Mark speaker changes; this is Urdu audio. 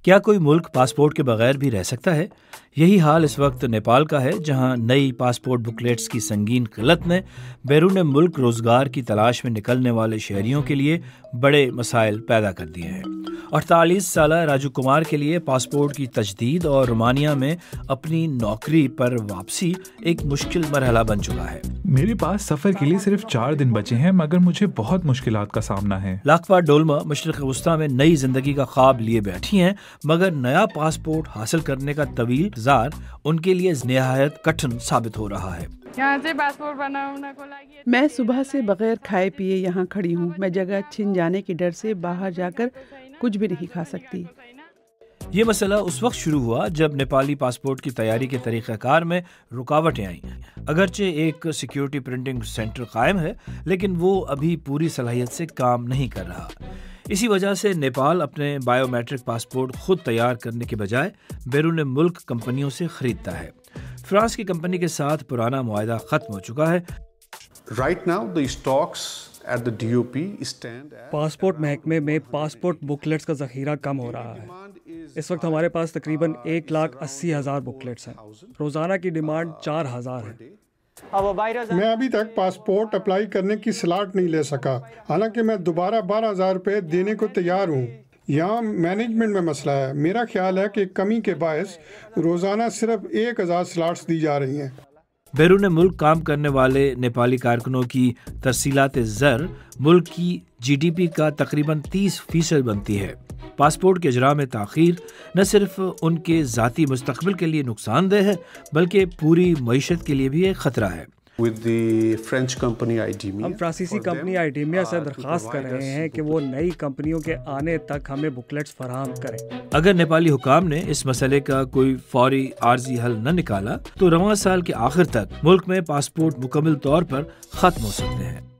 Speaker 1: کیا کوئی ملک پاسپورٹ کے بغیر بھی رہ سکتا ہے؟ یہی حال اس وقت نیپال کا ہے، جہاں نئی پاسپورٹ بکلیٹس کی سنگین قلت نے بیرون ملک روزگار کی تلاش میں نکلنے والے شہریوں کے لیے بڑے مسائل پیدا کر دیے ہیں۔ 48 سالہ راجو کمار کے لیے پاسپورٹ کی تجدید اور رومانیہ میں اپنی نوکری پر واپسی ایک مشکل مرحلہ بن چکا ہے۔
Speaker 2: میرے پاس سفر کے لیے صرف 4 دن بچے ہیں، مگر مجھے بہت مشکلات کا سامنا ہے۔
Speaker 1: لاکھپا ڈولما مشرق وسطیٰ میں نئی زندگی کا خواب لیے بیٹھی ہیں، مگر نیا پاسپورٹ حاصل کرنے کا طویل انتظار ان کے لیے نہایت کٹھن ثابت ہو رہا ہے۔
Speaker 3: یہاں سے پاسپورٹ بنانا کو لگی،
Speaker 4: میں صبح سے بغیر کھائے پیے یہاں کھڑی ہوں۔ میں جگہ چھن جانے کے ڈر سے باہر جا کر کچھ بھی نہیں کھا سکتی۔
Speaker 1: یہ مسئلہ اس وقت شروع ہوا جب نیپالی پاسپورٹ کی تیاری کے طریقہ کار میں رکاوٹیں آئیں۔ اگرچہ ایک سیکیورٹی پرنٹنگ سینٹر قائم ہے، لیکن وہ ابھی پوری صلاحیت سے کام نہیں کر رہا۔ اسی وجہ سے نیپال اپنے بائیو میٹرک پاسپورٹ خود تیار کرنے کے بجائے بیرون ملک کمپنیوں سے خریدتا ہے۔ فرانس کی کمپنی کے ساتھ پرانا معاہدہ ختم ہو چکا ہے۔
Speaker 5: پاسپورٹ محکمے میں پاسپورٹ بکلیٹس کا ذخیرہ کم ہو رہا ہے۔ اس وقت ہمارے پاس تقریباً 1,80,000 بکلیٹس ہیں۔ روزانہ کی ڈیمانڈ 4,000 ہے۔
Speaker 6: میں ابھی تک پاسپورٹ اپلائی کرنے کی سلاٹ نہیں لے سکا، حالانکہ میں دوبارہ 12,000 روپے دینے کو تیار ہوں۔ یہاں مینجمنٹ میں مسئلہ ہے۔ میرا خیال ہے کہ کمی کے باعث روزانہ صرف 1,000 سلاٹس دی جا رہی ہیں۔
Speaker 1: بیرون ملک کام کرنے والے نیپالی کارکنوں کی ترسیلات زر ملک کی جی ڈی پی کا تقریباً 30% بنتی ہے۔ پاسپورٹ کے اجراء میں تاخیر نہ صرف ان کے ذاتی مستقبل کے لیے نقصان دہ ہے، بلکہ پوری معیشت کے لیے بھی ایک خطرہ ہے۔
Speaker 5: ہم فرانسیسی کمپنی آئیڈیمیا سے درخواست کر رہے ہیں کہ وہ نئی کمپنیوں کے آنے تک ہمیں بکلیٹس فراہم کریں۔
Speaker 1: اگر نیپالی حکام نے اس مسئلے کا کوئی فوری عارضی حل نہ نکالا تو رواں سال کے آخر تک ملک میں پاسپورٹ مکمل طور پر ختم ہو سکتے ہیں۔